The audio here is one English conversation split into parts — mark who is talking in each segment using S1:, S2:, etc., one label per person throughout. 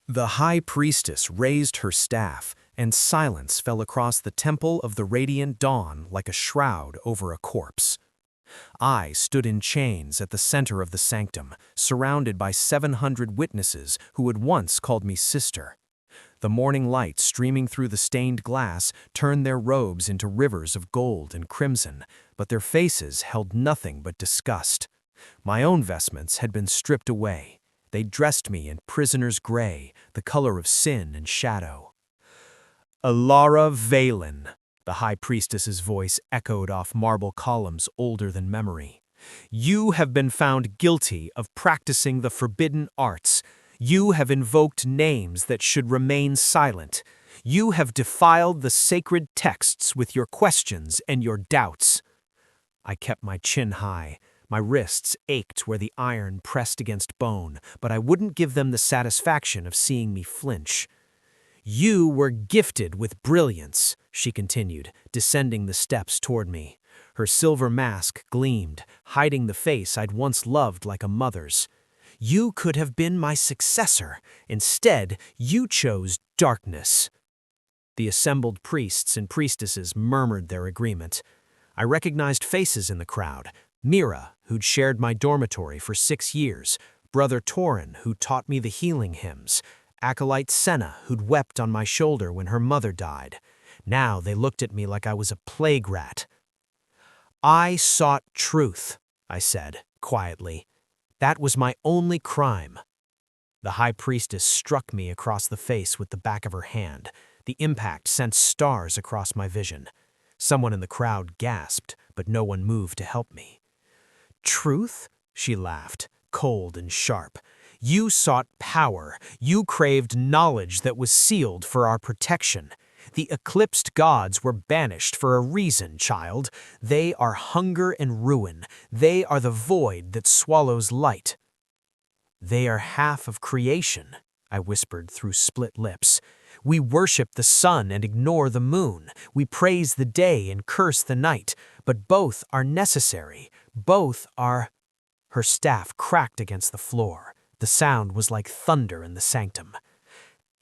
S1: The High Priestess raised her staff, and silence fell across the Temple of the Radiant Dawn like a shroud over a corpse. I stood in chains at the center of the sanctum, surrounded by 700 witnesses who had once called me sister. The morning light streaming through the stained glass turned their robes into rivers of gold and crimson, but their faces held nothing but disgust. My own vestments had been stripped away. They dressed me in prisoner's gray, the color of sin and shadow. "Elara Veylin," the High Priestess's voice echoed off marble columns older than memory. "You have been found guilty of practicing the forbidden arts. You have invoked names that should remain silent. You have defiled the sacred texts with your questions and your doubts." I kept my chin high. My wrists ached where the iron pressed against bone, but I wouldn't give them the satisfaction of seeing me flinch. "You were gifted with brilliance," she continued, descending the steps toward me. Her silver mask gleamed, hiding the face I'd once loved like a mother's. "You could have been my successor. Instead, you chose darkness." The assembled priests and priestesses murmured their agreement. I recognized faces in the crowd. Mira, who'd shared my dormitory for 6 years, Brother Torin, who taught me the healing hymns, Acolyte Senna, who'd wept on my shoulder when her mother died. Now they looked at me like I was a plague rat. "I sought truth," I said, quietly. "That was my only crime." The High Priestess struck me across the face with the back of her hand. The impact sent stars across my vision. Someone in the crowd gasped, but no one moved to help me. "Truth?" she laughed, cold and sharp. "You sought power. You craved knowledge that was sealed for our protection. The Eclipsed Gods were banished for a reason, child. They are hunger and ruin. They are the void that swallows light." "They are half of creation," I whispered through split lips. "We worship the sun and ignore the moon. We praise the day and curse the night. But both are necessary. Both are—" Her staff cracked against the floor. The sound was like thunder in the sanctum.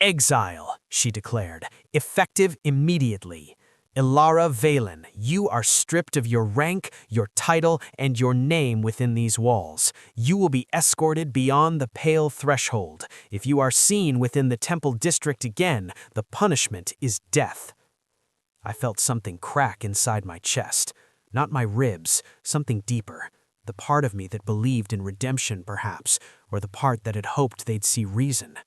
S1: "Exile," she declared, "effective immediately. Elara Veylin, you are stripped of your rank, your title, and your name within these walls. You will be escorted beyond the pale threshold. If you are seen within the temple district again, the punishment is death." I felt something crack inside my chest. Not my ribs, something deeper. The part of me that believed in redemption, perhaps, or the part that had hoped they'd see reason.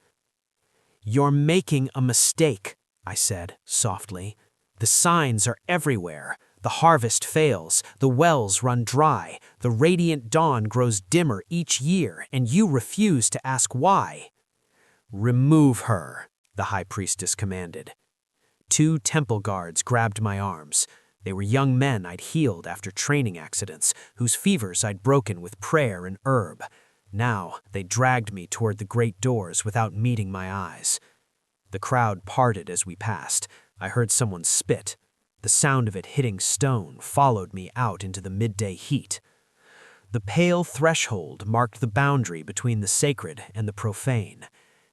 S1: "You're making a mistake," I said, softly. "The signs are everywhere. The harvest fails, the wells run dry, the radiant dawn grows dimmer each year, and you refuse to ask why." "Remove her," the High Priestess commanded. 2 temple guards grabbed my arms. They were young men I'd healed after training accidents, whose fevers I'd broken with prayer and herb. Now they dragged me toward the great doors without meeting my eyes. The crowd parted as we passed. I heard someone spit. The sound of it hitting stone followed me out into the midday heat. The pale threshold marked the boundary between the sacred and the profane.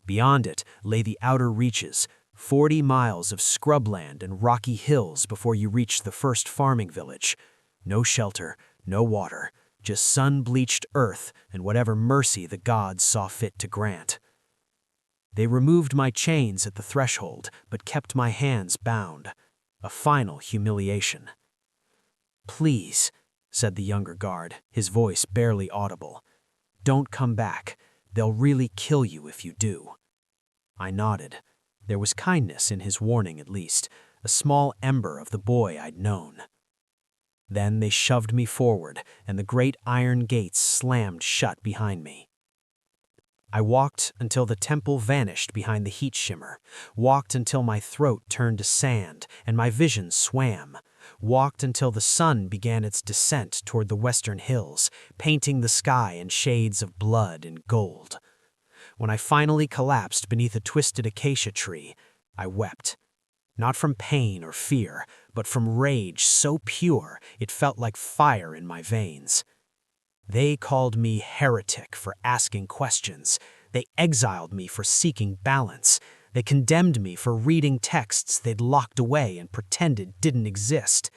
S1: Beyond it lay the outer reaches, 40 miles of scrubland and rocky hills before you reached the first farming village. No shelter, no water, just sun-bleached earth and whatever mercy the gods saw fit to grant. They removed my chains at the threshold, but kept my hands bound. A final humiliation. "Please," said the younger guard, his voice barely audible. "Don't come back. They'll really kill you if you do." I nodded. There was kindness in his warning at least, a small ember of the boy I'd known. Then they shoved me forward, and the great iron gates slammed shut behind me. I walked until the temple vanished behind the heat shimmer, walked until my throat turned to sand and my vision swam, walked until the sun began its descent toward the western hills, painting the sky in shades of blood and gold. When I finally collapsed beneath a twisted acacia tree, I wept. Not from pain or fear, but from rage so pure it felt like fire in my veins. They called me heretic for asking questions. They exiled me for seeking balance. They condemned me for reading texts they'd locked away and pretended didn't exist.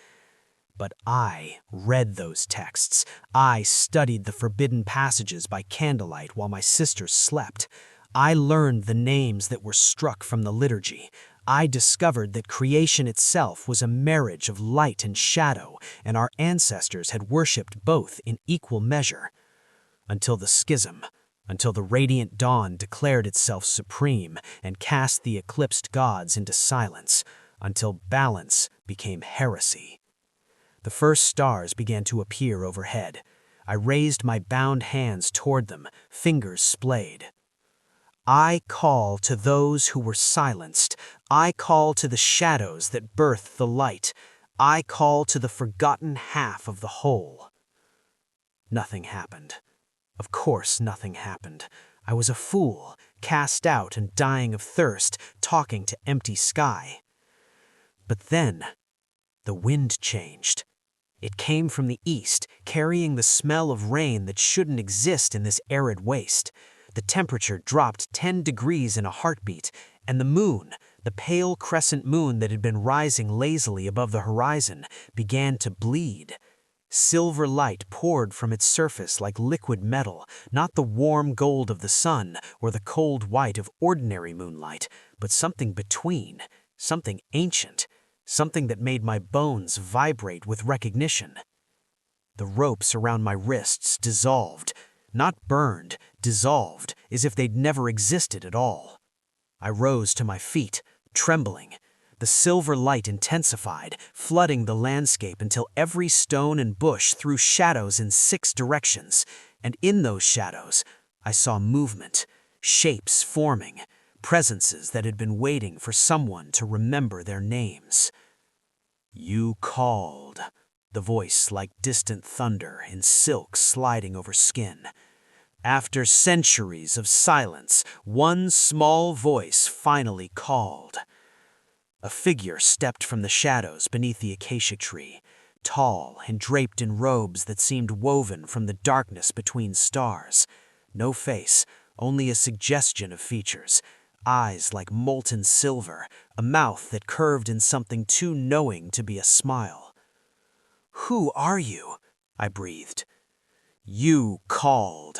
S1: But I read those texts. I studied the forbidden passages by candlelight while my sisters slept. I learned the names that were struck from the liturgy. I discovered that creation itself was a marriage of light and shadow, and our ancestors had worshipped both in equal measure. Until the schism, until the radiant dawn declared itself supreme and cast the eclipsed gods into silence, until balance became heresy. The first stars began to appear overhead. I raised my bound hands toward them, fingers splayed. I call to those who were silenced. I call to the shadows that birthed the light. I call to the forgotten half of the whole. Nothing happened. Of course nothing happened. I was a fool, cast out and dying of thirst, talking to empty sky. But then, the wind changed. It came from the east, carrying the smell of rain that shouldn't exist in this arid waste. The temperature dropped 10 degrees in a heartbeat, and the moon, the pale crescent moon that had been rising lazily above the horizon, began to bleed. Silver light poured from its surface like liquid metal, not the warm gold of the sun or the cold white of ordinary moonlight, but something between, something ancient, something that made my bones vibrate with recognition. The ropes around my wrists dissolved, not burned, dissolved, as if they'd never existed at all. I rose to my feet, trembling. The silver light intensified, flooding the landscape until every stone and bush threw shadows in 6 directions, and in those shadows, I saw movement, shapes forming, presences that had been waiting for someone to remember their names. You called, the voice like distant thunder in silk sliding over skin. After centuries of silence, one small voice finally called. A figure stepped from the shadows beneath the acacia tree, tall and draped in robes that seemed woven from the darkness between stars. No face, only a suggestion of features. Eyes like molten silver, a mouth that curved in something too knowing to be a smile. "Who are you?" I breathed. "You called.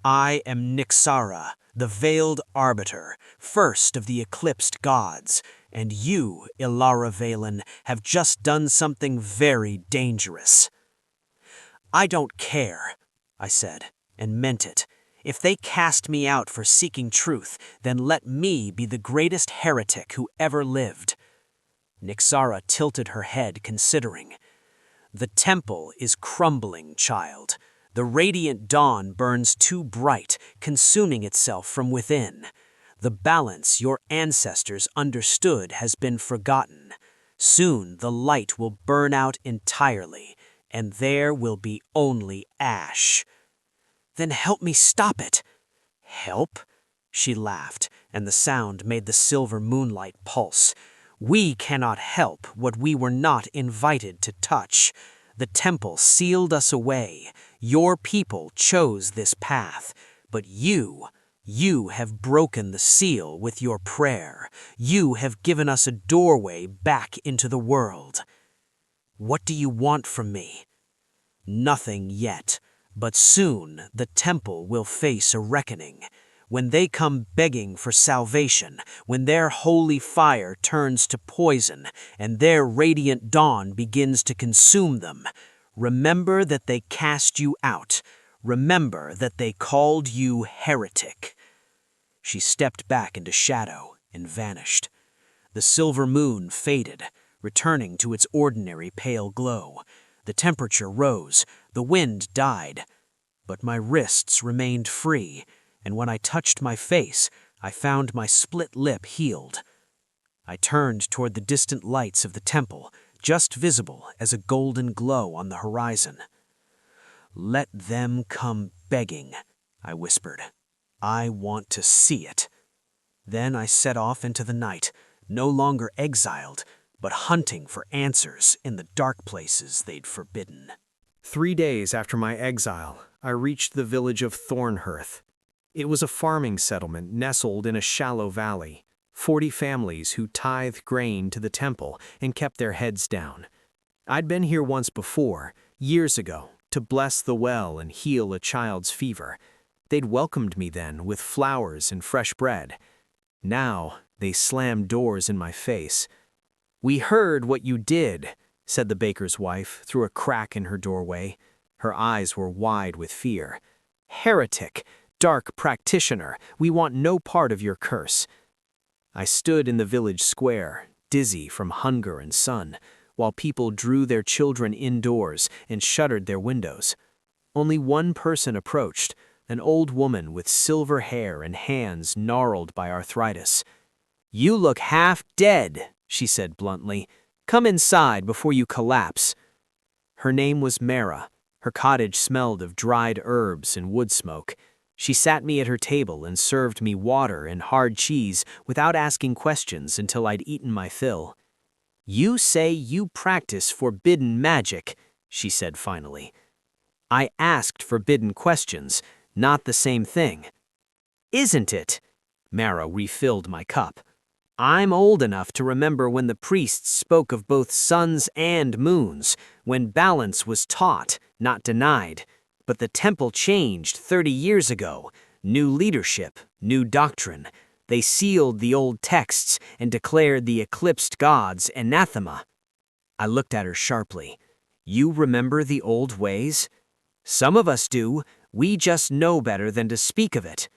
S1: I am Nyxara, the veiled arbiter, first of the Eclipsed Gods, and you, Elara Veylin, have just done something very dangerous." "I don't care," I said, and meant it. "If they cast me out for seeking truth, then let me be the greatest heretic who ever lived." Nyxara tilted her head, considering. "The temple is crumbling, child. The radiant dawn burns too bright, consuming itself from within. The balance your ancestors understood has been forgotten. Soon the light will burn out entirely, and there will be only ash." "Then help me stop it." "Help?" She laughed, and the sound made the silver moonlight pulse. "We cannot help what we were not invited to touch. The temple sealed us away. Your people chose this path. But you have broken the seal with your prayer. You have given us a doorway back into the world. What do you want from me?" "Nothing yet, but soon the temple will face a reckoning. When they come begging for salvation, when their holy fire turns to poison and their radiant dawn begins to consume them, remember that they cast you out. Remember that they called you heretic." She stepped back into shadow and vanished. The silver moon faded, returning to its ordinary pale glow. The temperature rose, the wind died, but my wrists remained free, and when I touched my face, I found my split lip healed. I turned toward the distant lights of the temple, just visible as a golden glow on the horizon. "Let them come begging," I whispered. "I want to see it." Then I set off into the night, no longer exiled, but hunting for answers in the dark places they'd forbidden. 3 days after my exile, I reached the village of Thornhearth. It was a farming settlement nestled in a shallow valley, 40 families who tithed grain to the temple and kept their heads down. I'd been here once before, years ago, to bless the well and heal a child's fever. They'd welcomed me then with flowers and fresh bread. Now, they slammed doors in my face. "We heard what you did," said the baker's wife through a crack in her doorway. Her eyes were wide with fear. "Heretic, dark practitioner, we want no part of your curse." I stood in the village square, dizzy from hunger and sun, while people drew their children indoors and shuttered their windows. Only one person approached, an old woman with silver hair and hands gnarled by arthritis. "You look half dead," she said bluntly. "Come inside before you collapse." Her name was Mara. Her cottage smelled of dried herbs and wood smoke. She sat me at her table and served me water and hard cheese without asking questions until I'd eaten my fill. "You say you practice forbidden magic," she said finally. "I asked forbidden questions, not the same thing." "Isn't it?" Mara refilled my cup. "I'm old enough to remember when the priests spoke of both suns and moons, when balance was taught, not denied. But the temple changed 30 years ago. New leadership, new doctrine. They sealed the old texts and declared the Eclipsed Gods anathema." I looked at her sharply. "You remember the old ways?" "Some of us do. We just know better than to speak of it."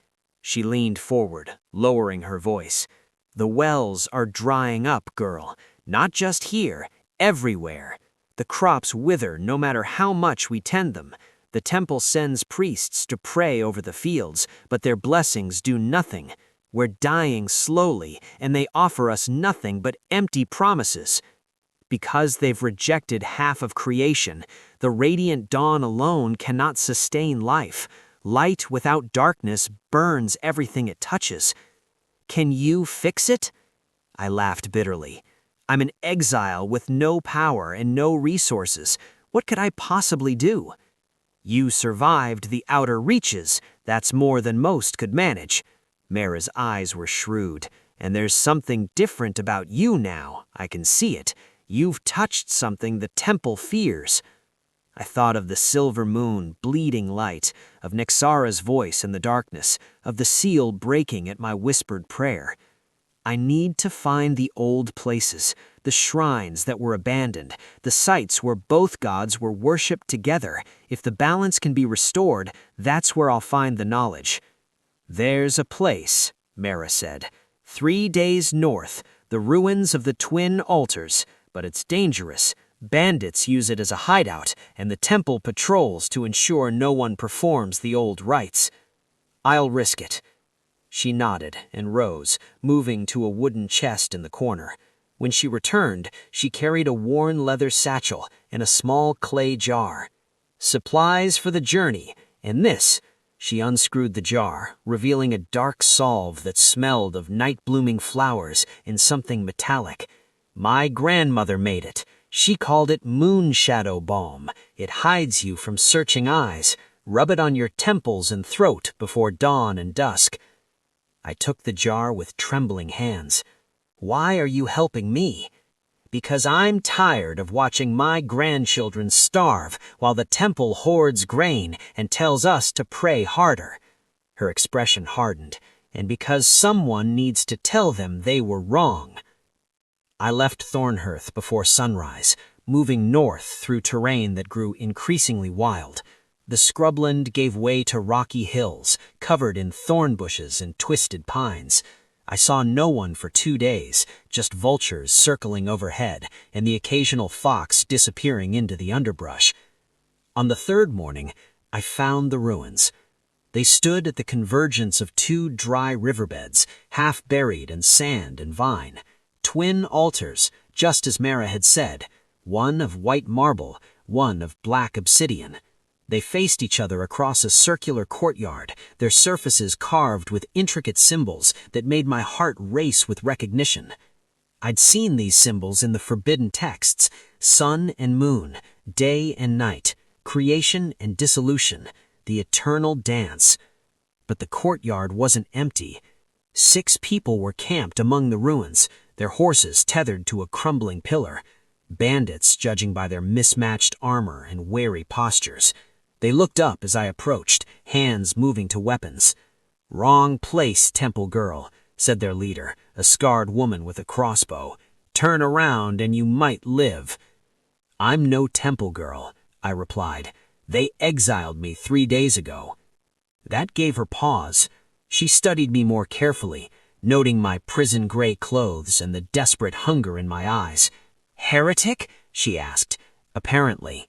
S1: She leaned forward, lowering her voice. "The wells are drying up, girl. Not just here, everywhere. The crops wither no matter how much we tend them. The temple sends priests to pray over the fields, but their blessings do nothing. We're dying slowly, and they offer us nothing but empty promises. Because they've rejected half of creation, the radiant dawn alone cannot sustain life. Light without darkness burns everything it touches. Can you fix it?" I laughed bitterly. "I'm an exile with no power and no resources. What could I possibly do?" "You survived the outer reaches. That's more than most could manage." Mara's eyes were shrewd. "And there's something different about you now. I can see it. You've touched something the temple fears." I thought of the silver moon, bleeding light, of Nexara's voice in the darkness, of the seal breaking at my whispered prayer. I need to find the old places, the shrines that were abandoned, the sites where both gods were worshipped together. If the balance can be restored, that's where I'll find the knowledge. "There's a place," Mara said. 3 days north, the ruins of the twin altars, but it's dangerous. Bandits use it as a hideout, and the temple patrols to ensure no one performs the old rites." "I'll risk it." She nodded and rose, moving to a wooden chest in the corner. When she returned, she carried a worn leather satchel and a small clay jar. "Supplies for the journey, and this." She unscrewed the jar, revealing a dark salve that smelled of night-blooming flowers and something metallic. "My grandmother made it. She called it moon shadow balm. It hides you from searching eyes. Rub it on your temples and throat before dawn and dusk." I took the jar with trembling hands. "Why are you helping me?" "Because I'm tired of watching my grandchildren starve while the temple hoards grain and tells us to pray harder." Her expression hardened. "And because someone needs to tell them they were wrong." I left Thornhearth before sunrise, moving north through terrain that grew increasingly wild. The scrubland gave way to rocky hills, covered in thorn bushes and twisted pines. I saw no one for 2 days, just vultures circling overhead and the occasional fox disappearing into the underbrush. On the 3rd morning, I found the ruins. They stood at the convergence of 2 dry riverbeds, half buried in sand and vine. Twin altars, just as Mara had said, one of white marble, one of black obsidian. They faced each other across a circular courtyard, their surfaces carved with intricate symbols that made my heart race with recognition. I'd seen these symbols in the forbidden texts: sun and moon, day and night, creation and dissolution, the eternal dance.
S2: but the courtyard wasn't empty. 6 people were camped among the ruins, their horses tethered to a crumbling pillar. Bandits, judging by their mismatched armor and wary postures. They looked up as I approached, hands moving to weapons. "Wrong place, temple girl," said their leader, a scarred woman with a crossbow. "Turn around and you might live." "I'm no temple girl," I replied. "They exiled me 3 days ago." That gave her pause. She studied me more carefully, noting my prison-gray clothes and the desperate hunger in my eyes. "Heretic?" she asked. "Apparently."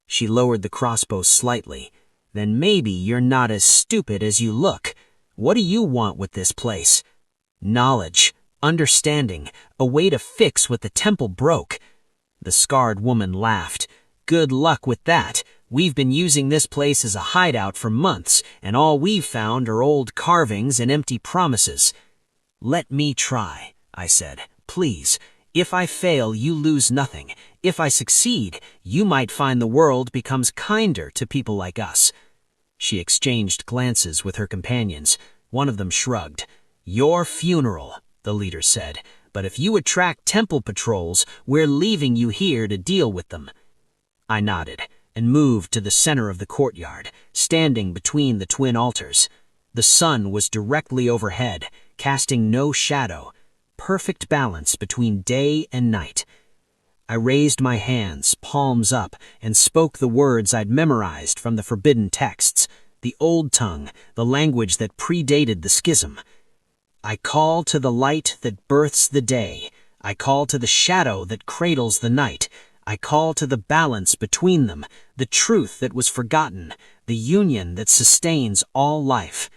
S2: She lowered the crossbow slightly. "Then maybe you're not as stupid as you look. What do you want with this place?" "Knowledge, understanding, a way to fix what the temple broke." The scarred woman laughed. "Good luck with that. We've been using this place as a hideout for months, and all we've found are old carvings and empty promises." "Let me try," I said. "Please. If I fail, you lose nothing. If I succeed, you might find the world becomes kinder to people like us." She exchanged glances with her companions. One of them shrugged. "Your funeral," the leader said, "but if you attract temple patrols, we're leaving you here to deal with them." I nodded and moved to the center of the courtyard, standing between the twin altars. The sun was directly overhead, casting no shadow. Perfect balance between day and night. I raised my hands, palms up, and spoke the words I'd memorized from the forbidden texts, the old tongue, the language that predated the schism. "I call to the light that births the day. I call to the shadow that cradles the night. I call to the balance between them, the truth that was forgotten, the union that sustains all life."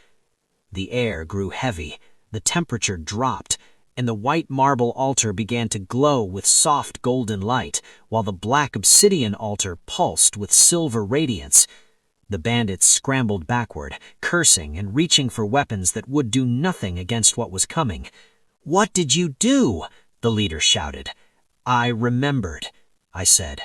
S2: The air grew heavy, the temperature dropped, and the white marble altar began to glow with soft golden light, while the black obsidian altar pulsed with silver radiance. The bandits scrambled backward, cursing and reaching for weapons that would do nothing against what was coming. "What did you do?" the leader shouted. "I remembered," I said.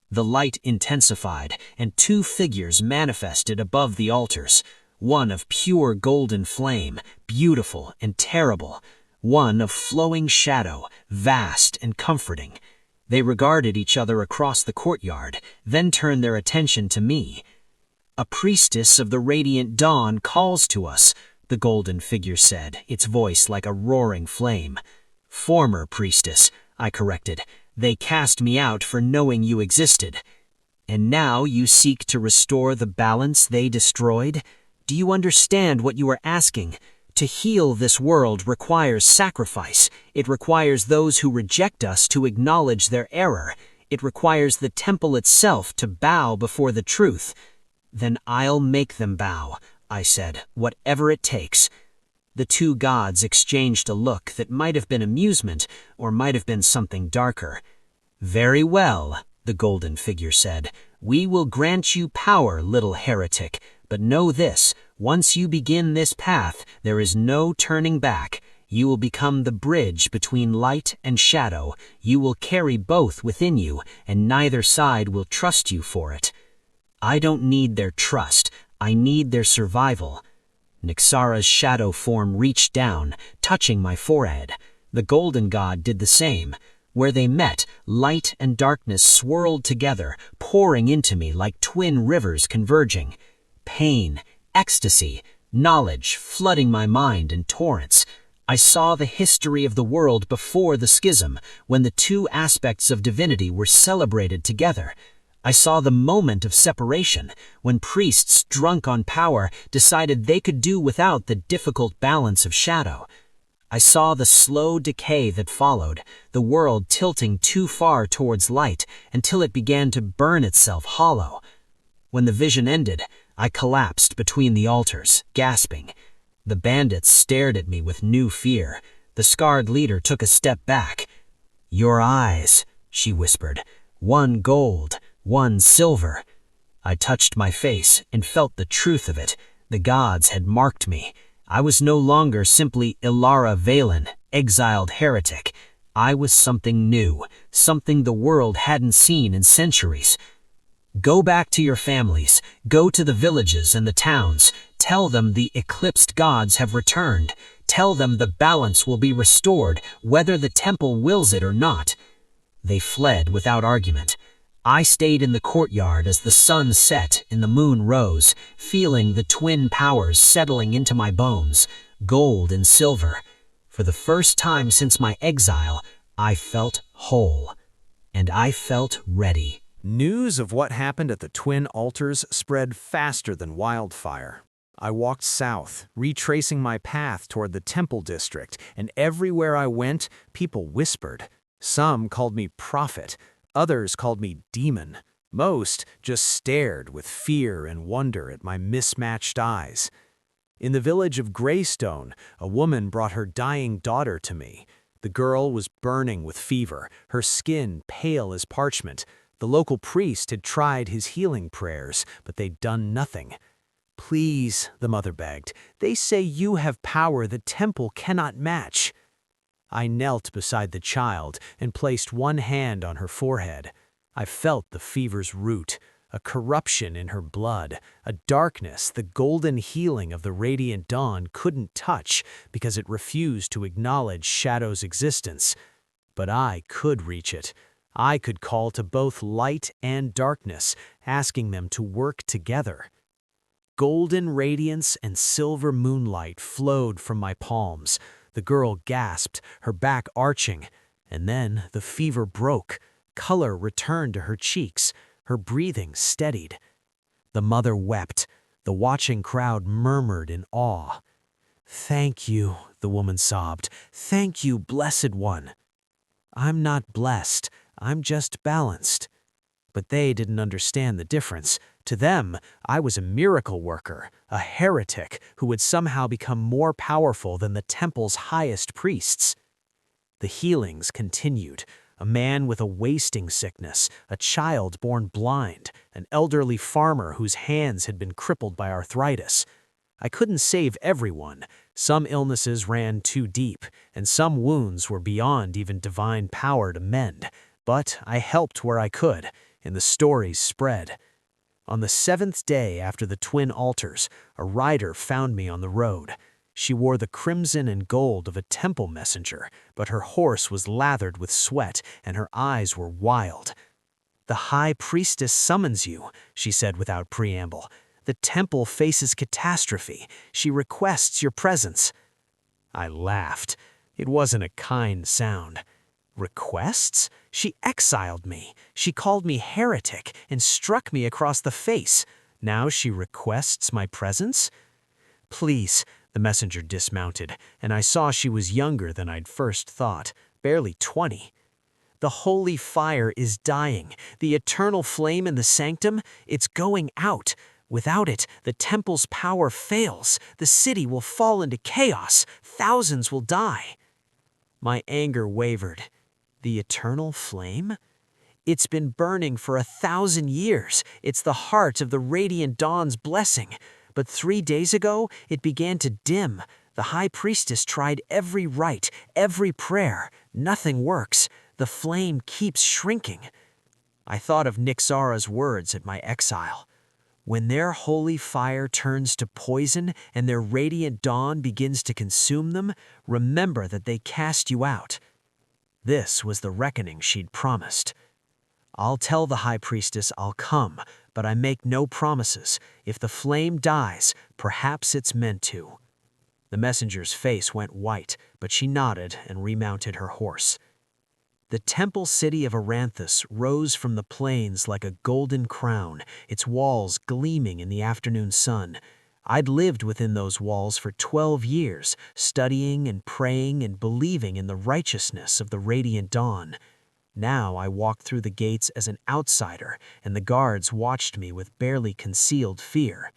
S2: The light intensified, and 2 figures manifested above the altars, one of pure golden flame, beautiful and terrible, one of flowing shadow, vast and comforting. They regarded each other across the courtyard, then turned their attention to me. "A priestess of the radiant dawn calls to us," the golden figure said, its voice like a roaring flame. "Former priestess," I corrected. "They cast me out for knowing you existed." "And now you seek to restore the balance they destroyed? Do you understand what you are asking? To heal this world requires sacrifice. It requires those who reject us to acknowledge their error. It requires the temple itself to bow before the truth." "Then I'll make them bow," I said, "whatever it takes." The 2 gods exchanged a look that might have been amusement or might have been something darker. "Very well," the golden figure said. "We will grant you power, little heretic, but know this. Once you begin this path, there is no turning back. You will become the bridge between light and shadow. You will carry both within you, and neither side will trust you for it." "I don't need their trust. I need their survival." Nyxara's shadow form reached down, touching my forehead. The golden god did the same. Where they met, light and darkness swirled together, pouring into me like twin rivers converging. Pain, ecstasy, knowledge flooding my mind in torrents. I saw the history of the world before the schism, when the 2 aspects of divinity were celebrated together. I saw the moment of separation, when priests drunk on power decided they could do without the difficult balance of shadow. I saw the slow decay that followed, the world tilting too far towards light until it began to burn itself hollow. When the vision ended, I collapsed between the altars, gasping. The bandits stared at me with new fear. The scarred leader took a step back. "Your eyes," she whispered. "One gold, one silver." I touched my face and felt the truth of it. The gods had marked me. I was no longer simply Elara Veylin, exiled heretic. I was something new, something the world hadn't seen in centuries. "Go back to your families, go to the villages and the towns. Tell them the Eclipsed Gods have returned. Tell them the balance will be restored, whether the temple wills it or not." They fled without argument. I stayed in the courtyard as the sun set and the moon rose, feeling the twin powers settling into my bones, gold and silver. For the first time since my exile, I felt whole. And I felt ready.
S1: News of what happened at the twin altars spread faster than wildfire. I walked south, retracing my path toward the temple district, and everywhere I went, people whispered. Some called me prophet, others called me demon. Most just stared with fear and wonder at my mismatched eyes. In the village of Greystone, a woman brought her dying daughter to me. The girl was burning with fever, her skin pale as parchment. The local priest had tried his healing prayers, but they'd done nothing. "Please," the mother begged, "they say you have power the temple cannot match." I knelt beside the child and placed one hand on her forehead. I felt the fever's root, a corruption in her blood, a darkness the golden healing of the radiant dawn couldn't touch because it refused to acknowledge Shadow's existence. But I could reach it. I could call to both light and darkness, asking them to work together. Golden radiance and silver moonlight flowed from my palms. The girl gasped, her back arching, and then the fever broke. Color returned to her cheeks. Her breathing steadied. The mother wept. The watching crowd murmured in awe. "Thank you," the woman sobbed. "Thank you, Blessed One." "I'm not blessed. I'm just balanced." But they didn't understand the difference. To them, I was a miracle worker, a heretic who had somehow become more powerful than the temple's highest priests. The healings continued. A man with a wasting sickness, a child born blind, an elderly farmer whose hands had been crippled by arthritis. I couldn't save everyone. Some illnesses ran too deep, and some wounds were beyond even divine power to mend. But I helped where I could, and the stories spread. On the 7th day after the twin altars, a rider found me on the road. She wore the crimson and gold of a temple messenger, but her horse was lathered with sweat and her eyes were wild. "The High Priestess summons you," she said without preamble. "The temple faces catastrophe. She requests your presence." I laughed. It wasn't a kind sound. Requests? She exiled me. She called me heretic and struck me across the face. Now she requests my presence? "Please," the messenger dismounted, and I saw she was younger than I'd first thought, barely 20. "The holy fire is dying. The eternal flame in the sanctum, it's going out. Without it, the temple's power fails. The city will fall into chaos. Thousands will die." My anger wavered. The eternal flame? It's been burning for 1,000 years. It's the heart of the radiant dawn's blessing. But 3 days ago, it began to dim. The High Priestess tried every rite, every prayer. Nothing works. The flame keeps shrinking. I thought of Nixara's words at my exile. When their holy fire turns to poison and their radiant dawn begins to consume them, remember that they cast you out. This was the reckoning she'd promised. "I'll tell the High Priestess I'll come, but I make no promises. If the flame dies, perhaps it's meant to." The messenger's face went white, but she nodded and remounted her horse. The temple city of Aranthus rose from the plains like a golden crown, its walls gleaming in the afternoon sun. I'd lived within those walls for 12 years, studying and praying and believing in the righteousness of the radiant dawn. Now I walked through the gates as an outsider, and the guards watched me with barely concealed fear.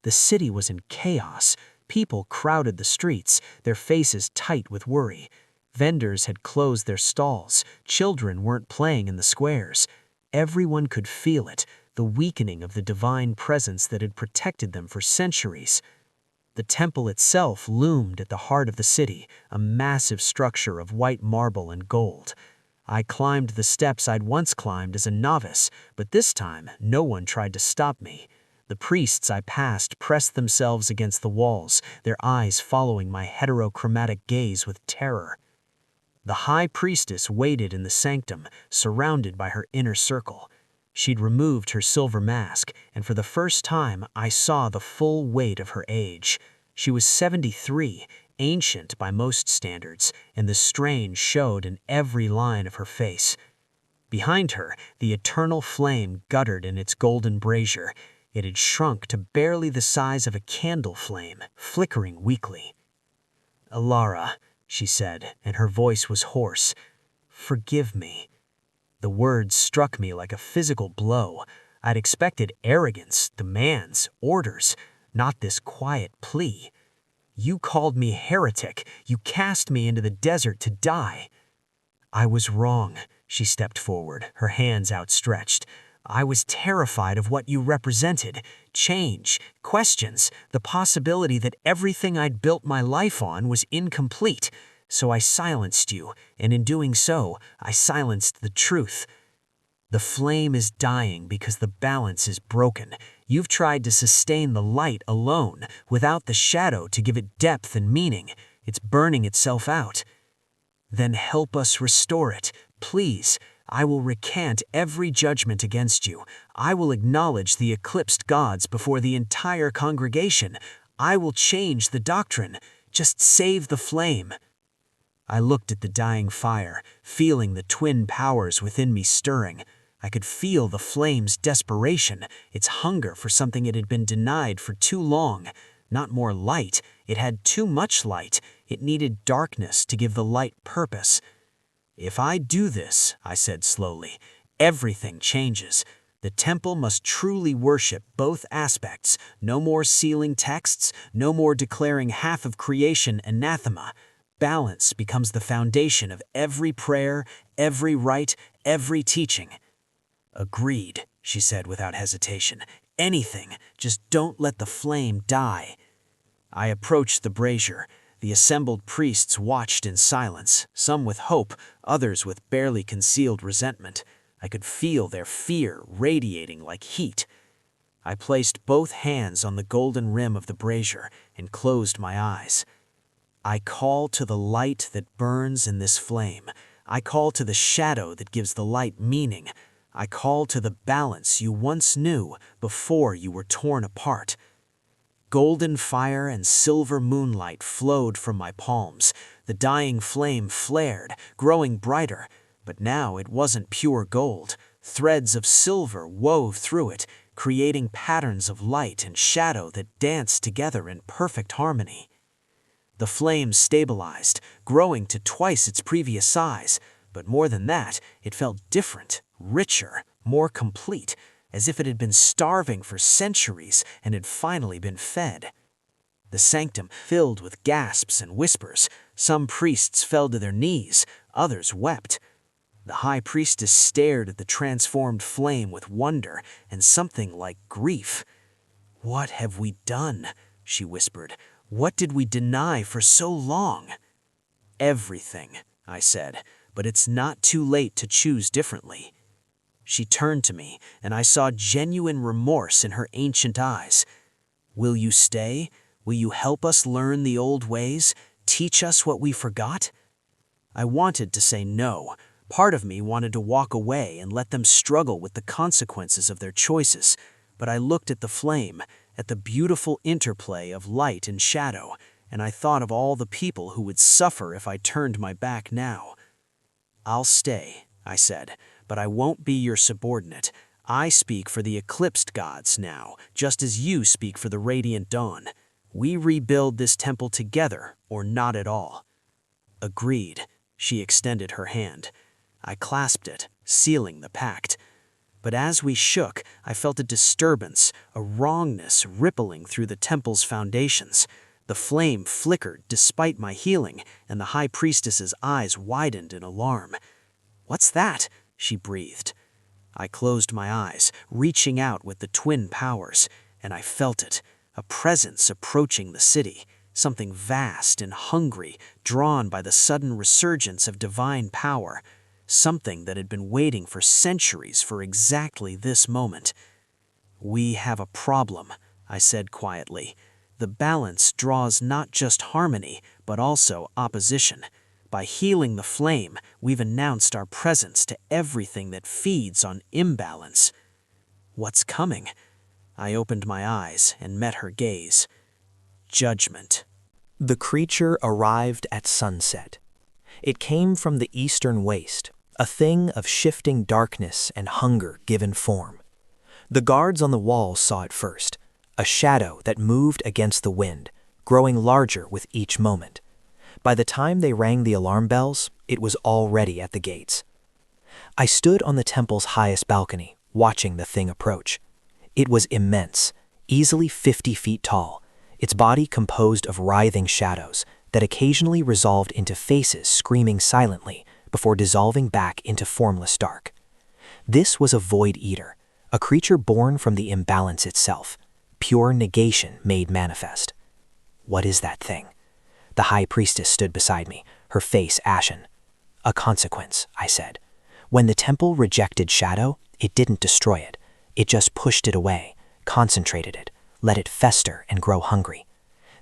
S1: The city was in chaos. People crowded the streets, their faces tight with worry. Vendors had closed their stalls. Children weren't playing in the squares. Everyone could feel it, the weakening of the divine presence that had protected them for centuries. The temple itself loomed at the heart of the city, a massive structure of white marble and gold. I climbed the steps I'd once climbed as a novice, but this time no one tried to stop me.
S2: The priests I passed pressed themselves against the walls, their eyes following my heterochromatic gaze with terror. The High Priestess waited in the sanctum, surrounded by her inner circle. She'd removed her silver mask, and for the first time I saw the full weight of her age. She was 73, ancient by most standards, and the strain showed in every line of her face. Behind her, the eternal flame guttered in its golden brazier. It had shrunk to barely the size of a candle flame, flickering weakly. "Elara," she said, and her voice was hoarse. "Forgive me." The words struck me like a physical blow. I'd expected arrogance, demands, orders, not this quiet plea. "You called me heretic. You cast me into the desert to die." "I was wrong." She stepped forward, her hands outstretched. "I was terrified of what you represented. Change, questions, the possibility that everything I'd built my life on was incomplete. So I silenced you, and in doing so, I silenced the truth. The flame is dying because the balance is broken. You've tried to sustain the light alone, without the shadow to give it depth and meaning. It's burning itself out. Then help us restore it, please. I will recant every judgment against you. I will acknowledge the Eclipsed Gods before the entire congregation. I will change the doctrine. Just save the flame." I looked at the dying fire, feeling the twin powers within me stirring. I could feel the flame's desperation, its hunger for something it had been denied for too long. Not more light, it had too much light. It needed darkness to give the light purpose. "If I do this," I said slowly, "everything changes. The temple must truly worship both aspects. No more sealing texts, no more declaring half of creation anathema. Balance becomes the foundation of every prayer, every rite, every teaching." "Agreed," she said without hesitation. "Anything, just don't let the flame die." I approached the brazier. The assembled priests watched in silence, some with hope, others with barely concealed resentment. I could feel their fear radiating like heat. I placed both hands on the golden rim of the brazier and closed my eyes. "I call to the light that burns in this flame. I call to the shadow that gives the light meaning. I call to the balance you once knew before you were torn apart." Golden fire and silver moonlight flowed from my palms. The dying flame flared, growing brighter, but now it wasn't pure gold. Threads of silver wove through it, creating patterns of light and shadow that danced together in perfect harmony. The flame stabilized, growing to twice its previous size, but more than that, it felt different, richer, more complete, as if it had been starving for centuries and had finally been fed. The sanctum filled with gasps and whispers. Some priests fell to their knees, others wept. The High Priestess stared at the transformed flame with wonder and something like grief. "What have we done?" she whispered. "What did we deny for so long?" "Everything," I said, "but it's not too late to choose differently." She turned to me, and I saw genuine remorse in her ancient eyes. "Will you stay? Will you help us learn the old ways? Teach us what we forgot?" I wanted to say no. Part of me wanted to walk away and let them struggle with the consequences of their choices, but I looked at the flame, at the beautiful interplay of light and shadow, and I thought of all the people who would suffer if I turned my back now. "I'll stay," I said, "but I won't be your subordinate. I speak for the Eclipsed Gods now, just as you speak for the Radiant Dawn. We rebuild this temple together, or not at all." "Agreed." She extended her hand. I clasped it, sealing the pact. But as we shook, I felt a disturbance, a wrongness rippling through the temple's foundations. The flame flickered despite my healing, and the High Priestess's eyes widened in alarm. "What's that?" she breathed. I closed my eyes, reaching out with the twin powers, and I felt it, a presence approaching the city, something vast and hungry, drawn by the sudden resurgence of divine power, something that had been waiting for centuries for exactly this moment. "We have a problem," I said quietly. "The balance draws not just harmony, but also opposition. By healing the flame, we've announced our presence to everything that feeds on imbalance." "What's coming?" I opened my eyes and met her gaze. Judgment.
S1: The creature arrived at sunset. It came from the eastern waste, a thing of shifting darkness and hunger given form. The guards on the wall saw it first, a shadow that moved against the wind, growing larger with each moment. By the time they rang the alarm bells, it was already at the gates. I stood on the temple's highest balcony, watching the thing approach. It was immense, easily 50 feet tall, its body composed of writhing shadows that occasionally resolved into faces screaming silently before dissolving back into formless dark. This was a Void Eater, a creature born from the imbalance itself, pure negation made manifest. "What is that thing?" The High Priestess stood beside me, her face ashen. "A consequence," I said. "When the temple rejected shadow, it didn't destroy it. It just pushed it away, concentrated it, let it fester and grow hungry.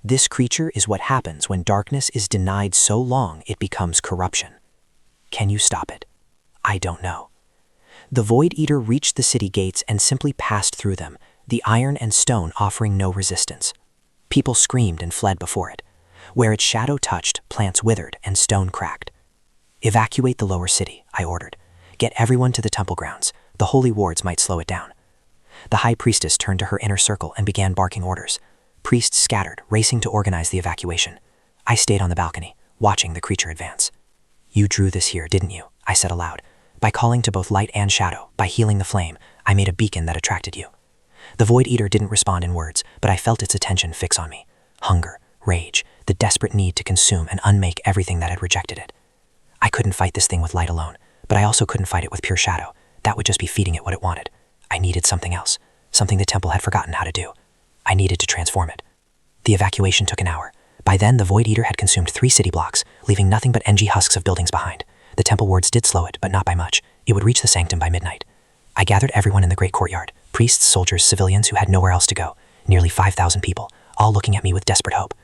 S1: This creature is what happens when darkness is denied so long it becomes corruption. Can you stop it? I don't know." The Void Eater reached the city gates and simply passed through them, the iron and stone offering no resistance. People screamed and fled before it. Where its shadow touched, plants withered and stone cracked. "Evacuate the lower city," I ordered. "Get everyone to the temple grounds. The holy wards might slow it down." The High Priestess turned to her inner circle and began barking orders. Priests scattered, racing to organize the evacuation. I stayed on the balcony, watching the creature advance. "You drew this here, didn't you?" I said aloud. "By calling to both light and shadow, by healing the flame, I made a beacon that attracted you." The Void Eater didn't respond in words, but I felt its attention fix on me. Hunger, rage, the desperate need to consume and unmake everything that had rejected it. I couldn't fight this thing with light alone, but I also couldn't fight it with pure shadow. That would just be feeding it what it wanted. I needed something else, something the temple had forgotten how to do. I needed to transform it. The evacuation took an hour. By then, the Void Eater had consumed 3 city blocks, leaving nothing but NG husks of buildings behind. The temple wards did slow it, but not by much. It would reach the sanctum by midnight. I gathered everyone in the great courtyard, priests, soldiers, civilians who had nowhere else to go, nearly 5,000 people, all looking at me with desperate hope.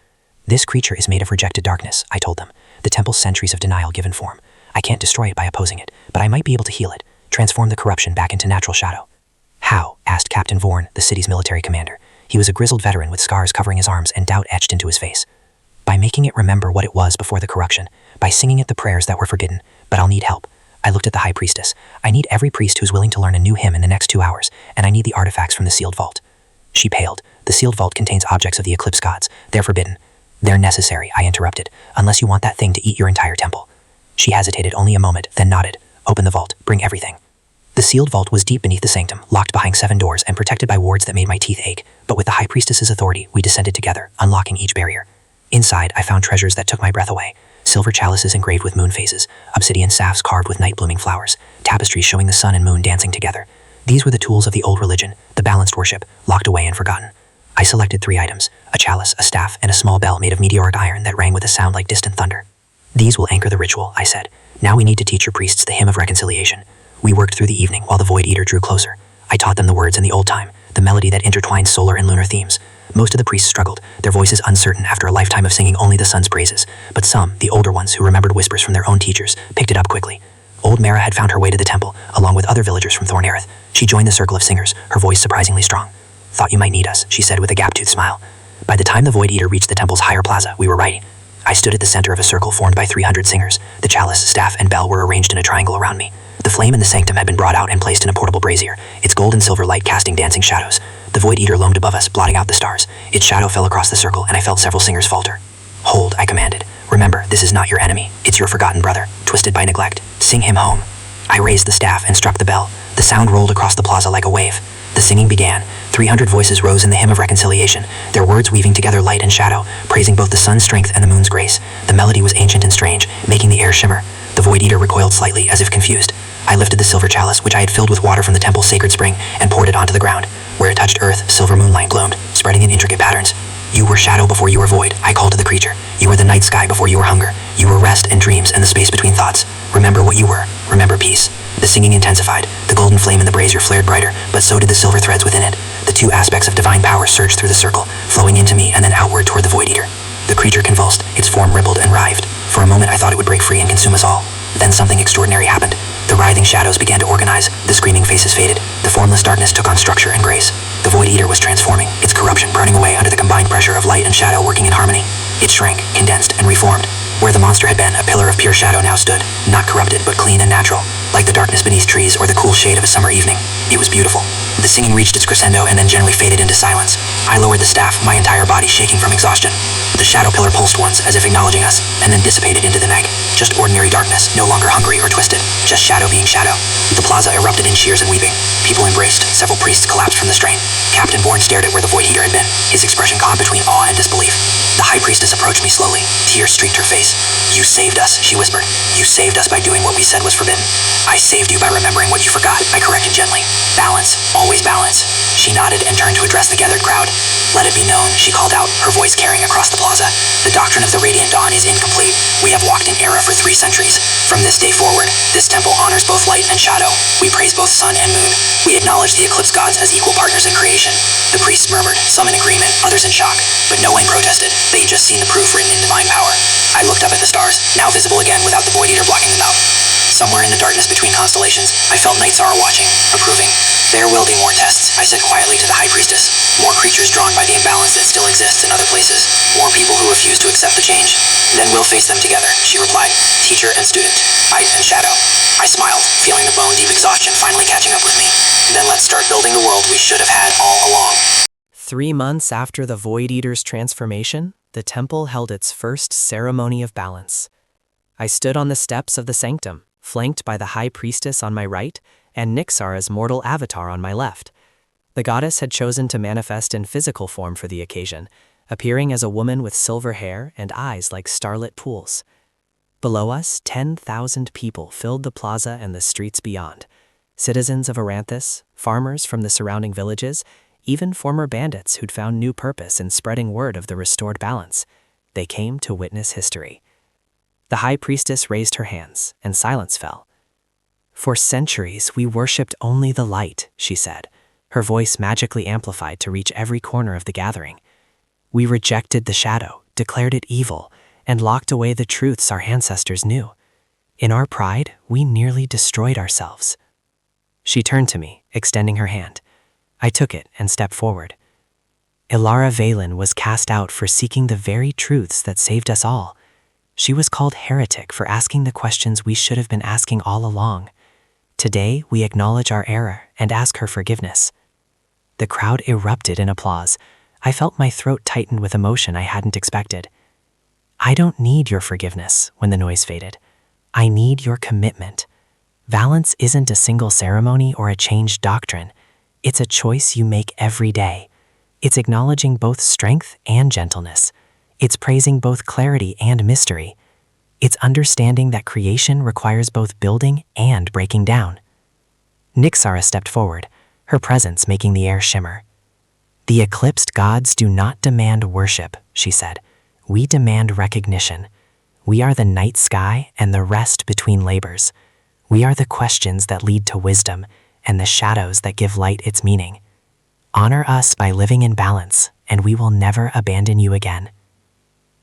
S1: "This creature is made of rejected darkness," I told them, "the temple's centuries of denial given form. I can't destroy it by opposing it, but I might be able to heal it, transform the corruption back into natural shadow." "How?" asked Captain Vorn, the city's military commander. He was a grizzled veteran with scars covering his arms and doubt etched into his face. "By making it remember what it was before the corruption, by singing it the prayers that were forbidden, but I'll need help." I looked at the High Priestess. "I need every priest who's willing to learn a new hymn in the next 2 hours, and I need the artifacts from the sealed vault." She paled. "The sealed vault contains objects of the Eclipsed Gods. They're forbidden." "They're necessary," I interrupted, "unless you want that thing to eat your entire temple." She hesitated only a moment, then nodded. "Open the vault. Bring everything." The sealed vault was deep beneath the sanctum, locked behind 7 doors and protected by wards that made my teeth ache, but with the High Priestess's authority, we descended together, unlocking each barrier. Inside, I found treasures that took my breath away. Silver chalices engraved with moon phases, obsidian staffs carved with night-blooming flowers, tapestries showing the sun and moon dancing together. These were the tools of the old religion, the balanced worship, locked away and forgotten. I selected 3 items, a chalice, a staff, and a small bell made of meteoric iron that rang with a sound like distant thunder. "These will anchor the ritual," I said. "Now we need to teach your priests the hymn of reconciliation." We worked through the evening while the Void Eater drew closer. I taught them the words in the old time, the melody that intertwined solar and lunar themes. Most of the priests struggled, their voices uncertain after a lifetime of singing only the sun's praises. But some, the older ones who remembered whispers from their own teachers, picked it up quickly. Old Mara had found her way to the temple, along with other villagers from Thorn-Aerith. She joined the circle of singers, her voice surprisingly strong. "Thought you might need us," she said with a gap-toothed smile. By the time the Void Eater reached the temple's higher plaza, we were ready. I stood at the center of a circle formed by 300 singers. The chalice, staff, and bell were arranged in a triangle around me. The flame in the sanctum had been brought out and placed in a portable brazier, its gold and silver light casting dancing shadows. The Void Eater loomed above us, blotting out the stars. Its shadow fell across the circle, and I felt several singers falter. "Hold," I commanded. "Remember, this is not your enemy. It's your forgotten brother, twisted by neglect. Sing him home." I raised the staff and struck the bell. The sound rolled across the plaza like a wave. The singing began. 300 voices rose in the hymn of reconciliation, their words weaving together light and shadow, praising both the sun's strength and the moon's grace. The melody was ancient and strange, making the air shimmer. The Void Eater recoiled slightly, as if confused. I lifted the silver chalice, which I had filled with water from the temple's sacred spring, and poured it onto the ground. Where it touched earth, silver moonlight gloomed, spreading in intricate patterns. "You were shadow before you were void," I called to the creature. "You were the night sky before you were hunger. You were rest and dreams and the space between thoughts. Remember
S3: remember what you were. Remember peace. The singing intensified. The golden flame in the brazier flared brighter, but so did the silver threads within it. The two aspects of divine power surged through the circle, flowing into me and then outward toward the Void Eater. The creature convulsed, its form rippled and writhed. For a moment I thought it would break free and consume us all. Then something extraordinary happened. The writhing shadows began to organize, the screaming faces faded, the formless darkness took on structure and grace. The Void Eater was transforming, its corruption burning away under the combined pressure of light and shadow working in harmony. It shrank, condensed, and reformed. Where the monster had been, a pillar of pure shadow now stood, not corrupted but clean and natural, like the darkness beneath trees or the cool shade of a summer evening. It was beautiful. The singing reached its crescendo and then gently faded into silence. I lowered the staff, my entire body shaking from exhaustion. The shadow pillar pulsed once, as if acknowledging us, and then dissipated into the night. Just ordinary darkness, no longer hungry or twisted, just shadow being shadow. The plaza erupted in cheers and weeping. People embraced, several priests collapsed from the strain. Captain Bourne stared at where the Void Eater had been, his expression caught between awe and disbelief. The High Priestess approached me slowly. Tears streaked her face. "You saved us," she whispered. "You saved us by doing what we said was forbidden." "I saved you by remembering what you forgot," I corrected gently. "Balance, always balance." She nodded and turned to address the gathered crowd. "Let it be known," she called out, her voice carrying across the plaza. "The doctrine of the Radiant Dawn is incomplete. We have walked in error for 3 centuries. From this day forward, this temple honors both light and shadow. We praise both sun and moon. We acknowledge the Eclipsed Gods as equal partners in creation." The priests murmured, some in agreement, others in shock, but no one protested. They'd just seen the proof written in divine power. I looked up at the stars, now visible again without the Void Eater blocking them out. Somewhere in the darkness between constellations, I felt Night Tsar watching, approving. "There will be more tests," I said quietly to the High Priestess. "More creatures drawn by the imbalance that still exists in other places. More people who refuse to accept the change. Then we'll face them together," she replied. "Teacher and student, light and shadow." I smiled, feeling the bone-deep exhaustion finally catching up with me. "Then let's start building the world we should have had all along."
S4: 3 months after the Void Eater's transformation, the temple held its first ceremony of balance. I stood on the steps of the sanctum, flanked by the High Priestess on my right and Nixara's mortal avatar on my left. The goddess had chosen to manifest in physical form for the occasion, appearing as a woman with silver hair and eyes like starlit pools. Below us, 10,000 people filled the plaza and the streets beyond. Citizens of Aranthus, farmers from the surrounding villages, even former bandits who'd found new purpose in spreading word of the restored balance. They came to witness history. The High Priestess raised her hands, and silence fell. "For centuries, we worshipped only the light," she said, her voice magically amplified to reach every corner of the gathering. "We rejected the shadow, declared it evil, and locked away the truths our ancestors knew. In our pride, we nearly destroyed ourselves." She turned to me, extending her hand. I took it and stepped forward. Elara Veylin was cast out for seeking the very truths that saved us all. She was called heretic for asking the questions we should have been asking all along. Today, we acknowledge our error and ask her forgiveness. The crowd erupted in applause. I felt my throat tighten with emotion I hadn't expected. "I don't need your forgiveness," when the noise faded. "I need your commitment. Balance isn't a single ceremony or a changed doctrine. It's a choice you make every day. It's acknowledging both strength and gentleness. It's praising both clarity and mystery. It's understanding that creation requires both building and breaking down." Nixara stepped forward, her presence making the air shimmer. "The Eclipsed Gods do not demand worship," she said. "We demand recognition. We are the night sky and the rest between labors. We are the questions that lead to wisdom and the shadows that give light its meaning. Honor us by living in balance, and we will never abandon you again."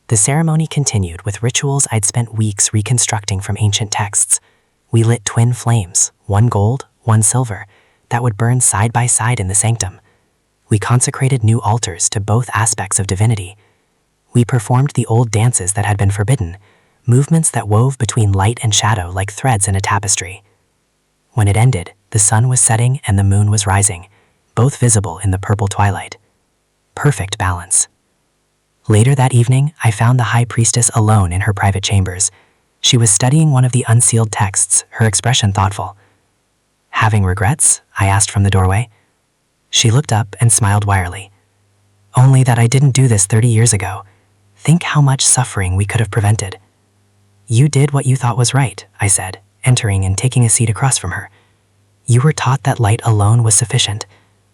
S4: The ceremony continued with rituals I'd spent weeks reconstructing from ancient texts. We lit twin flames, one gold, one silver, that would burn side by side in the sanctum. We consecrated new altars to both aspects of divinity. We performed the old dances that had been forbidden, movements that wove between light and shadow like threads in a tapestry. When it ended, the sun was setting and the moon was rising, both visible in the purple twilight. Perfect balance. Later that evening, I found the High Priestess alone in her private chambers. She was studying one of the unsealed texts, her expression thoughtful. "Having regrets?" I asked from the doorway. She looked up and smiled wearily. "Only that I didn't do this 30 years ago. Think how much suffering we could have prevented." "You did what you thought was right," I said, entering and taking a seat across from her. "You were taught that light alone was sufficient.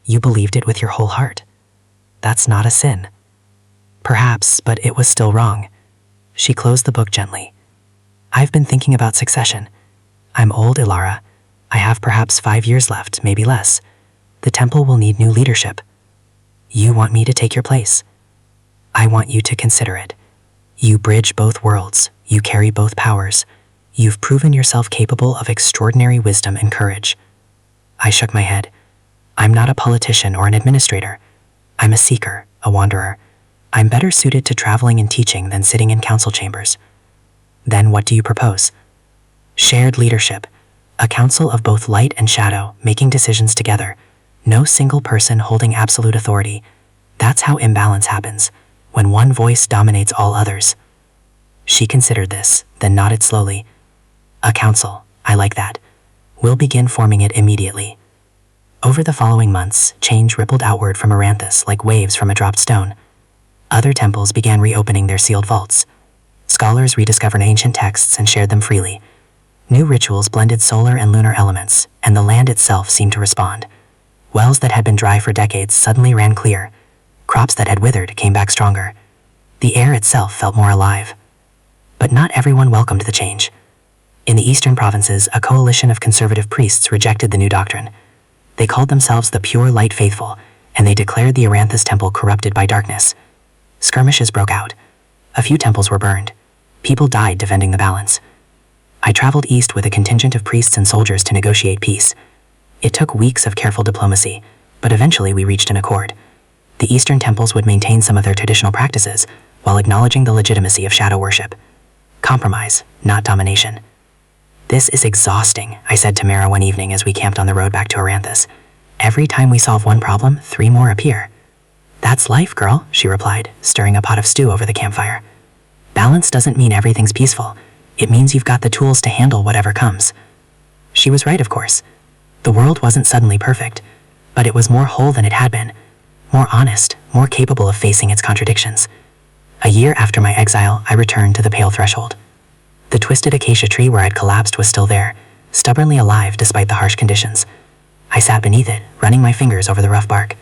S4: You believed it with your whole heart. That's not a sin." "Perhaps, but it was still wrong." She closed the book gently. "I've been thinking about succession.
S3: I'm old, Elara. I have perhaps 5 years left, maybe less. The temple will need new leadership. You want me to take your place? I want you to consider it. You bridge both worlds. You carry both powers. You've proven yourself capable of extraordinary wisdom and courage. I shook my head. I'm not a politician or an administrator. I'm a seeker, a wanderer. I'm better suited to traveling and teaching than sitting in council chambers. Then what do you propose? Shared leadership. A council of both light and shadow, making decisions together. No single person holding absolute authority. That's how imbalance happens, when one voice dominates all others. She considered this, then nodded slowly. A council, I like that. We'll begin forming it immediately. Over the following months, change rippled outward from Aranthus like waves from a dropped stone. Other temples began reopening their sealed vaults. Scholars rediscovered ancient texts and shared them freely. New rituals blended solar and lunar elements, and the land itself seemed to respond. Wells that had been dry for decades suddenly ran clear. Crops that had withered came back stronger. The air itself felt more alive. But not everyone welcomed the change. In the eastern provinces, a coalition of conservative priests rejected the new doctrine. They called themselves the Pure Light Faithful, and they declared the Aranthus temple corrupted by darkness. Skirmishes broke out. A few temples were burned. People died defending the balance. I traveled east with a contingent of priests and soldiers to negotiate peace. It took weeks of careful diplomacy, but eventually we reached an accord. The eastern temples would maintain some of their traditional practices, while acknowledging the legitimacy of shadow worship. Compromise, not domination. This is exhausting, I said to Mara one evening as we camped on the road back to Aranthus. Every time we solve one problem, 3 more appear. That's life, girl, she replied, stirring a pot of stew over the campfire. Balance doesn't mean everything's peaceful. It means you've got the tools to handle whatever comes. She was right, of course. The world wasn't suddenly perfect, but it was more whole than it had been. More honest, more capable of facing its contradictions. A year after my exile, I returned to the pale threshold. The twisted acacia tree where I'd collapsed was still there, stubbornly alive despite the harsh conditions. I sat beneath it, running my fingers over the rough bark.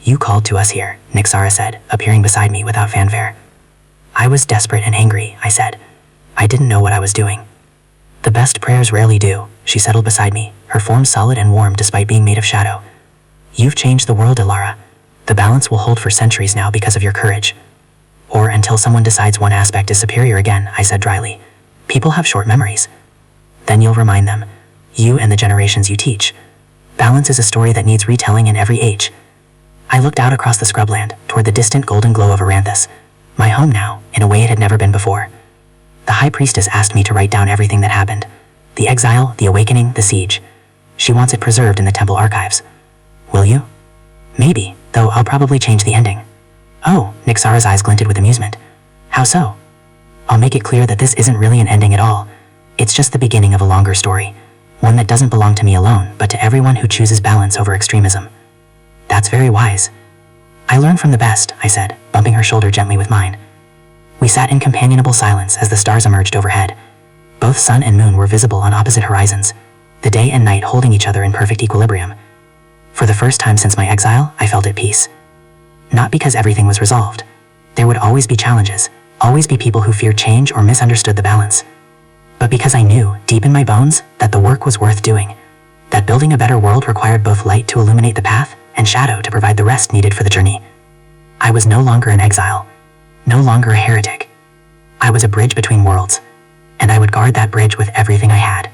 S3: You called to us here, Nyxara said, appearing beside me without fanfare. I was desperate and angry, I said. I didn't know what I was doing. The best prayers rarely do, she settled beside me, her form solid and warm despite being made of shadow. You've changed the world, Elara. The balance will hold for centuries now because of your courage. Or until someone decides one aspect is superior again, I said dryly. People have short memories. Then you'll remind them. You and the generations you teach. Balance is a story that needs retelling in every age. I looked out across the scrubland, toward the distant golden glow of Aranthus. My home now, in a way it had never been before. The High Priestess asked me to write down everything that happened. The exile, the awakening, the siege. She wants it preserved in the temple archives. Will you? Maybe, though I'll probably change the ending. Oh, Nyxara's eyes glinted with amusement. How so? I'll make it clear that this isn't really an ending at all. It's just the beginning of a longer story. One that doesn't belong to me alone, but to everyone who chooses balance over extremism. That's very wise. I learn from the best, I said, bumping her shoulder gently with mine. We sat in companionable silence as the stars emerged overhead. Both sun and moon were visible on opposite horizons, the day and night holding each other in perfect equilibrium. For the first time since my exile, I felt at peace. Not because everything was resolved. There would always be challenges, always be people who feared change or misunderstood the balance. But because I knew, deep in my bones, that the work was worth doing. That building a better world required both light to illuminate the path and shadow to provide the rest needed for the journey. I was no longer an exile, no longer a heretic. I was a bridge between worlds, and I would guard that bridge with everything I had.